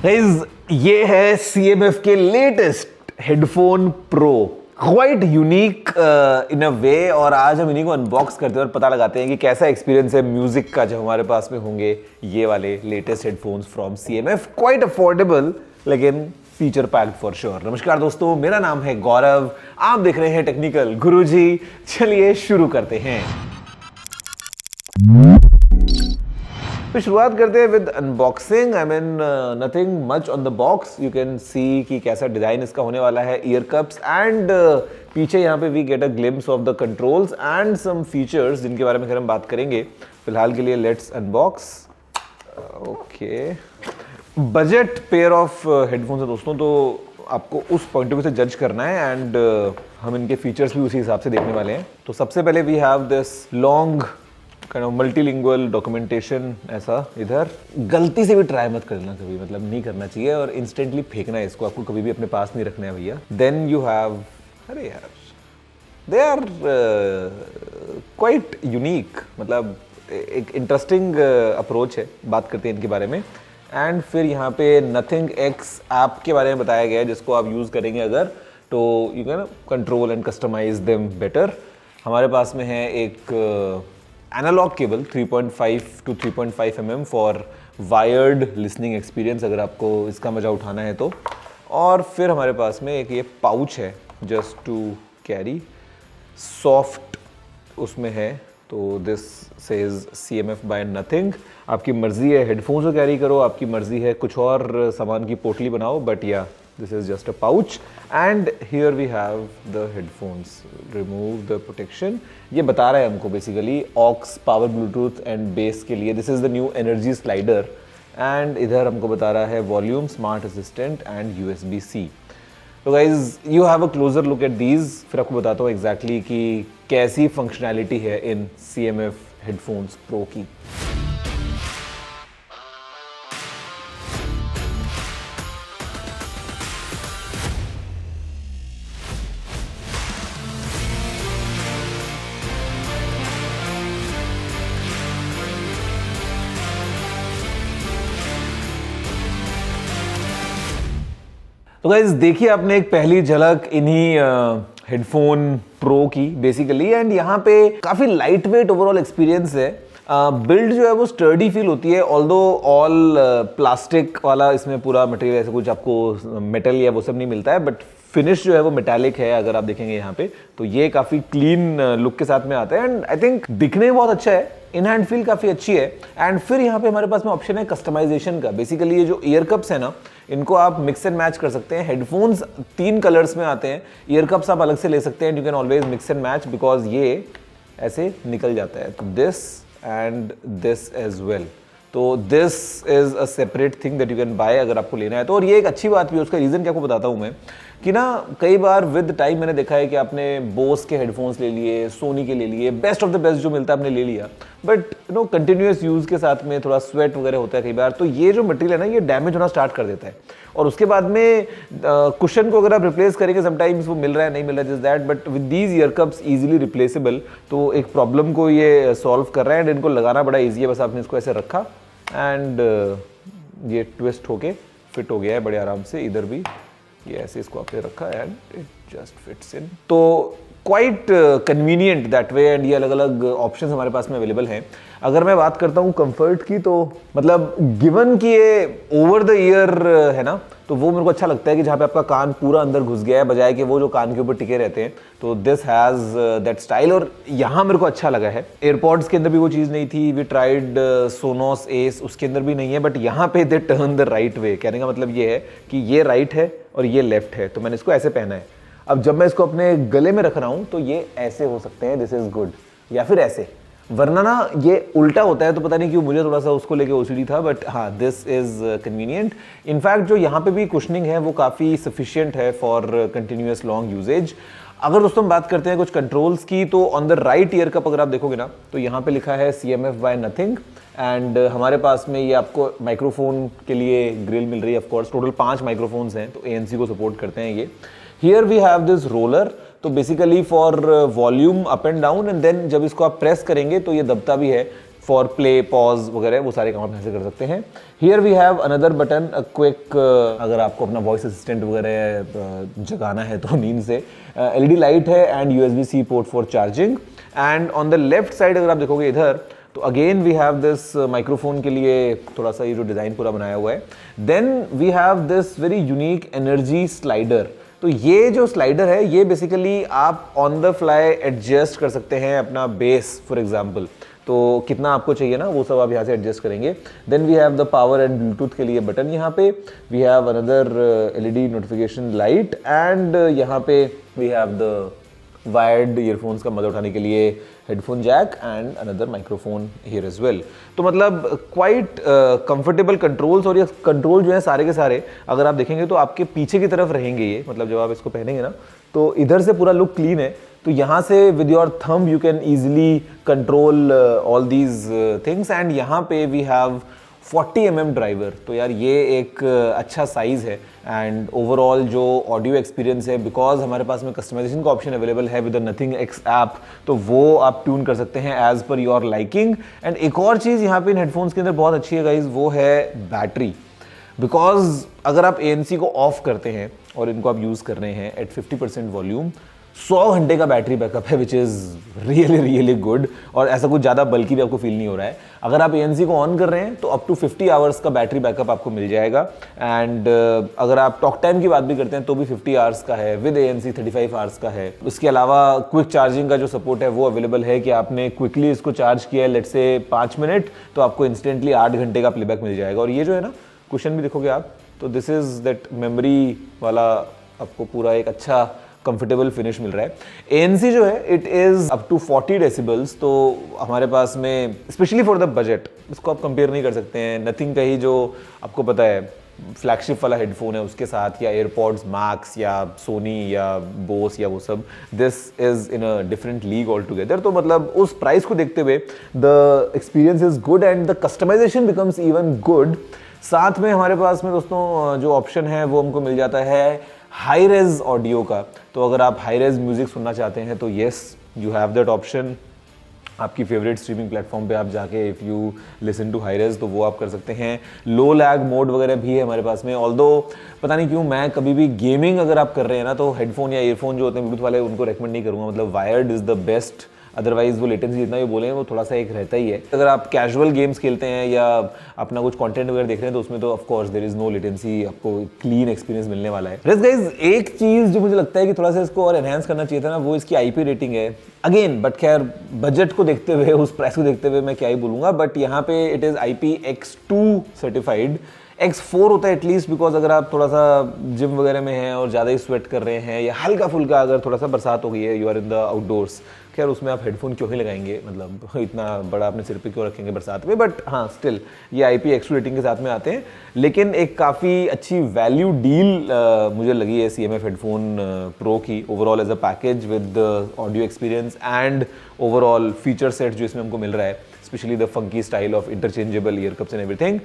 Guys ये है CMF के latest headphone pro, quite unique in a way. और आज हम इन्हीं को अनबॉक्स करते हैं और पता लगाते हैं कि कैसा एक्सपीरियंस है म्यूजिक का जब हमारे पास में होंगे ये वाले latest headphones from CMF। Quite affordable लेकिन फीचर पैक्ड फॉर श्योर। नमस्कार दोस्तों, मेरा नाम है गौरव, आप देख रहे हैं टेक्निकल गुरुजी। चलिए शुरू करते हैं। तो शुरुआत करते हैं with unboxing. I mean nothing much on the box. You can see कि कैसा डिजाइन इसका होने वाला है, ईयर कप्स एंड पीछे यहाँ पे we get a glimpse of the controls and some features जिनके बारे में हम बात करेंगे। फिलहाल के लिए let's unbox. Okay, budget pair of headphones है दोस्तों, तो आपको उस पॉइंट ऑफ व्यू से जज करना है एंड हम इनके फीचर्स भी उसी हिसाब से देखने वाले हैं। तो सबसे पहले we have this long kind of multilingual documentation। ऐसा इधर गलती से भी ट्राई मत करना कभी, मतलब नहीं करना चाहिए और इंस्टेंटली फेंकना है इसको, आपको कभी भी अपने पास नहीं रखना है भैया। देन यू हैव, अरे यार दे आर क्वाइट यूनिक, मतलब एक इंटरेस्टिंग अप्रोच है, बात करते हैं इनके बारे में। एंड फिर यहाँ पे नथिंग एक्स ऐप के बारे में बताया गया है जिसको आप यूज़ करेंगे अगर, तो you can control and customise them better. हमारे पास में है एक analogue cable 3.5 to 3.5 mm for wired listening experience अगर आपको इसका मज़ा उठाना है तो। और फिर हमारे पास में एक ये पाउच है जस्ट टू कैरी, सॉफ्ट उसमें है। तो this says CMF by Nothing. आपकी मर्जी है हेडफोन्स को कैरी करो, आपकी मर्जी है कुछ और सामान की पोटली बनाओ, बट या this is just a pouch and here we have the headphones। remove the protection। ये बता रहा है हमको basically aux, power, bluetooth and bass के लिए। this is the new energy slider and इधर हमको बता रहा है volume, smart assistant and USB-C। तो guys you have a closer look at these, फिर आपको बताता हूँ exactly कि कैसी functionality है इन CMF headphones Pro की। तो गाइज देखिए आपने एक पहली झलक इन्हीं हेडफोन प्रो की बेसिकली, एंड यहाँ पे काफ़ी लाइट वेट ओवरऑल एक्सपीरियंस है। बिल्ड जो है वो स्टर्डी फील होती है, ऑल्दो ऑल प्लास्टिक वाला इसमें पूरा मटेरियल, ऐसा कुछ आपको मेटल या वो सब नहीं मिलता है, बट फिनिश जो है वो मेटालिक है अगर आप देखेंगे यहाँ पे। तो ये काफ़ी क्लीन लुक के साथ में आता है एंड आई थिंक दिखने में बहुत अच्छा है, इन हैंड फील काफ़ी अच्छी है। एंड फिर यहाँ पे हमारे पास में ऑप्शन है कस्टमाइजेशन का। बेसिकली ये जो ईयर कप्स है ना, इनको आप मिक्स एंड मैच कर सकते हैं। हेडफोन्स 3 कलर्स में आते हैं, ईयर कप्स आप अलग से ले सकते हैं। You can always mix and match because ये ऐसे निकल जाता है। तो this and this as well, तो this is a separate thing that you can buy अगर आपको लेना है तो। और ये एक अच्छी बात भी है, उसका रीज़न क्या आपको बताता हूँ मैं, कि ना कई बार विद टाइम मैंने देखा है कि आपने बोस के हेडफोन्स ले लिए, सोनी के ले लिए, बेस्ट ऑफ द बेस्ट जो मिलता है आपने ले लिया, but you know continuous use के साथ में थोड़ा स्वेट वगैरह होता है कई बार, तो ये जो मटेरियल है ना ये डैमेज होना स्टार्ट कर देता है। और उसके बाद में कुशन को अगर आप रिप्लेस करेंगे समटाइम्स वो मिल रहा है नहीं मिल रहा है, just that, but with these year cups easily replaceable. तो एक प्रॉब्लम को ये सॉल्व कर रहा है एंड इनको लगाना बड़ा ईजी है। बस आपने इसको ऐसे रखा एंड ये ट्विस्ट होके फिट हो गया है बड़े आराम से। इधर भी ये ऐसे इसको आपने रखा and it just fits in. तो quite convenient that way and ये अलग अलग ऑप्शंस हमारे पास में अवेलेबल हैं। अगर मैं बात करता हूँ कंफर्ट की, तो मतलब गिवन कि ये ओवर द ईयर है ना, तो वो मेरे को अच्छा लगता है कि जहाँ पे आपका कान पूरा अंदर घुस गया है बजाय कि वो जो कान के ऊपर टिके रहते हैं। तो दिस हैज़ दैट स्टाइल और यहाँ मेरे को अच्छा लगा है। एयरपॉड्स के अंदर भी वो चीज़ नहीं थी, वी ट्राइड सोनोस एस, उसके अंदर भी नहीं है, बट यहाँ पे they turn the right way. कहने का मतलब ये है कि ये राइट है और ये लेफ्ट है, तो मैंने इसको ऐसे पहना है। अब जब मैं इसको अपने गले में रख रहा हूँ तो ये ऐसे हो सकते हैं, दिस इज गुड, या फिर ऐसे, वरना ना ये उल्टा होता है। तो पता नहीं क्यों मुझे थोड़ा सा उसको लेके ओसीडी था, बट हाँ दिस इज कन्वीनियंट। इनफैक्ट जो यहाँ पे भी कुशनिंग है वो काफ़ी सफिशियंट है फॉर कंटिन्यूस लॉन्ग यूजेज। अगर दोस्तों हम बात करते हैं कुछ कंट्रोल्स की, तो on the right year cup अगर आप देखोगे ना तो यहाँ पे लिखा है CMF बाय नथिंग एंड हमारे पास में ये आपको माइक्रोफोन के लिए ग्रिल मिल रही है। ऑफकोर्स टोटल 5 माइक्रोफोन्स हैं, तो ANC को सपोर्ट करते हैं ये। Here we have this roller, तो basically for volume up and down, and then जब इसको आप प्रेस करेंगे तो ये दबता भी है। फॉर प्ले पॉज वगैरह वो सारे काम आप यहाँ से कर सकते हैं। Here we have another button quick, अगर आपको अपना वॉइस असिस्टेंट वगैरह जगाना है तो नींद से। LED लाइट है and USB-C port for charging. And on the left side अगर आप देखोगे इधर तो again we have this microphone के लिए थोड़ा सा ये जो डिज़ाइन पूरा बनाया हुआ है। Then we have this very unique energy slider. तो ये जो स्लाइडर है ये बेसिकली आप ऑन द फ्लाई एडजस्ट कर सकते हैं अपना बेस फॉर एग्जांपल, तो कितना आपको चाहिए ना वो सब आप यहाँ से एडजस्ट करेंगे। Then we have the power and Bluetooth के लिए बटन यहाँ पे। We have another LED notification light and यहाँ पे we have the wired earphones का मजा उठाने के लिए headphone jack and another microphone here as well. तो मतलब क्वाइट कंफर्टेबल कंट्रोल्स, और ये कंट्रोल जो है सारे के सारे अगर आप देखेंगे तो आपके पीछे की तरफ रहेंगे ये, मतलब जब आप इसको पहनेंगे ना तो इधर से पूरा लुक क्लीन है, तो यहाँ से with your thumb you can easily control all these things. And यहाँ पे वी हैव 40 mm ड्राइवर, तो यार ये एक अच्छा साइज़ है। एंड ओवरऑल जो ऑडियो एक्सपीरियंस है, बिकॉज हमारे पास में कस्टमाइजेशन का ऑप्शन अवेलेबल है with the nothing x app, तो वो आप ट्यून कर सकते हैं as per your liking. And एक और चीज़ यहाँ पे इन हेडफोन्स के अंदर बहुत अच्छी है गाइज, वो है बैटरी। बिकॉज अगर आप ANC को ऑफ करते हैं और इनको आप यूज़ कर रहे हैं एट 50% वॉल्यूम, 100 घंटे का बैटरी बैकअप है, विच इज़ रियली गुड। और ऐसा कुछ ज़्यादा बल्कि भी आपको फील नहीं हो रहा है। अगर आप ANC को ऑन कर रहे हैं तो अप टू 50 आवर्स का बैटरी बैकअप आपको मिल जाएगा। एंड अगर आप टॉक टाइम की बात भी करते हैं तो भी 50 आवर्स का है, विद ANC 35 आवर्स का है। उसके अलावा क्विक चार्जिंग का जो सपोर्ट है वो अवेलेबल है कि आपने क्विकली इसको चार्ज किया है लेट्स से 5 मिनट, तो आपको इंस्टेंटली 8 घंटे का प्लेबैक मिल जाएगा। और ये जो है ना कुशन भी देखोगे आप, तो दिस इज़ दैट मेमोरी वाला आपको पूरा एक अच्छा कंफर्टेबल फिनिश मिल रहा है। ANC जो है it is up to 40 decibels, तो हमारे पास में स्पेशली फॉर द बजट इसको आप कंपेयर नहीं कर सकते हैं नथिंग का ही जो आपको पता है फ्लैगशिप वाला हेडफोन है उसके साथ, या एयरपॉड्स मैक्स या सोनी या बोस या वो सब। This is in a different league all together. तो मतलब उस प्राइस को देखते हुए the experience is good and the customisation becomes even good. साथ में हमारे पास में दोस्तों जो ऑप्शन है वो हमको मिल जाता है हाई रेज ऑडियो का। तो अगर आप हाई रेज म्यूजिक सुनना चाहते हैं तो yes you have that option. आपकी फेवरेट स्ट्रीमिंग प्लेटफॉर्म पे आप जाके if you listen to high res तो वो आप कर सकते हैं। लो लैग मोड वगैरह भी है हमारे पास में। ऑल्दो पता नहीं क्यों मैं कभी भी गेमिंग अगर आप कर रहे हैं ना तो हेडफोन या ईयरफोन जो होते हैं ब्लूटूथ वाले उनको रेकमेंड नहीं करूँगा, मतलब wired is the best. Otherwise वो लेटेंसी जितना भी बोले वो थोड़ा सा एक रहता ही है। अगर आप कैजुअल गेम्स खेलते हैं या अपना कुछ कंटेंट वगैरह देख रहे हैं तो उसमें तो of course there is no latency, आपको क्लीन एक्सपीरियंस मिलने वाला है। गाइस एक चीज़ जो मुझे लगता है कि थोड़ा सा इसको और एनहांस करना चाहिए था ना, वो इसकी IP रेटिंग है अगेन, बट खैर बजट को देखते हुए उस प्राइस को देखते हुए मैं क्या ही बोलूँगा, बट यहाँ पे it is IPX2 certified. X4 होता है एटलीस्ट, बिकॉज अगर आप थोड़ा सा जिम वगैरह में हैं और ज़्यादा ही स्वेट कर रहे हैं या हल्का फुल्का अगर थोड़ा सा बरसात हो गई है, you are in the outdoors, खैर उसमें आप हेडफोन क्यों ही लगाएंगे, मतलब इतना बड़ा अपने सिर पे क्यों रखेंगे बरसात में। बट हाँ स्टिल ये IPX2 रेटिंग के साथ में आते हैं। लेकिन एक काफ़ी अच्छी वैल्यू डील मुझे लगी है CMF हेडफोन प्रो की, overall as a package with audio experience and overall feature set जो इसमें हमको मिल रहा है, specially the funky style of interchangeable ear cups and everything.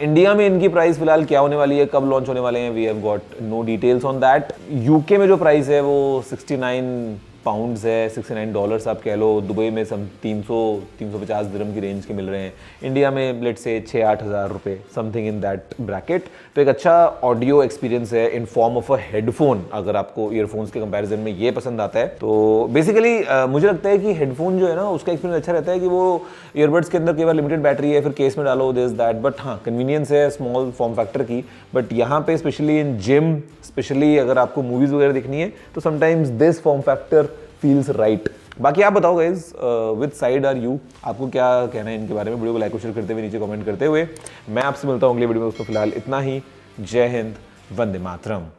India में इनकी प्राइस फिलहाल क्या होने वाली है, कब लॉन्च होने वाले हैं, we have got no details on that. UK में जो प्राइस है वो 69 पाउंड्स है, $69 आप कह लो। दुबई में सम 300-350 दिरहम की रेंज के मिल रहे हैं। इंडिया में लेट्स से 6-8 हज़ार रुपये समथिंग इन दैट ब्रैकेट। तो एक अच्छा ऑडियो एक्सपीरियंस है in form of a headphone. अगर आपको ईयरफोन्स के कंपैरिजन में ये पसंद आता है तो बेसिकली मुझे लगता है कि हेडफोन जो है ना उसका एक्सपीरियंस अच्छा रहता है कि वो ईयरबड्स के अंदर केवल लिमिटेड बैटरी है, फिर केस में डालो दिस दैट, बट हाँ कन्वीनियंस है स्मॉल फॉर्म फैक्टर की। बट यहाँ पे स्पेशली इन जिम, स्पेशली अगर आपको मूवीज़ वगैरह देखनी है तो sometimes this form factor feels right. बाकी आप बताओ guys with side are you, आपको क्या कहना है इनके बारे में। वीडियो को लाइक और शेयर करते हुए नीचे कमेंट करते हुए मैं आपसे मिलता हूँ अगले वीडियो में। दोस्तों फिलहाल इतना ही। जय हिंद, वंदे मातरम।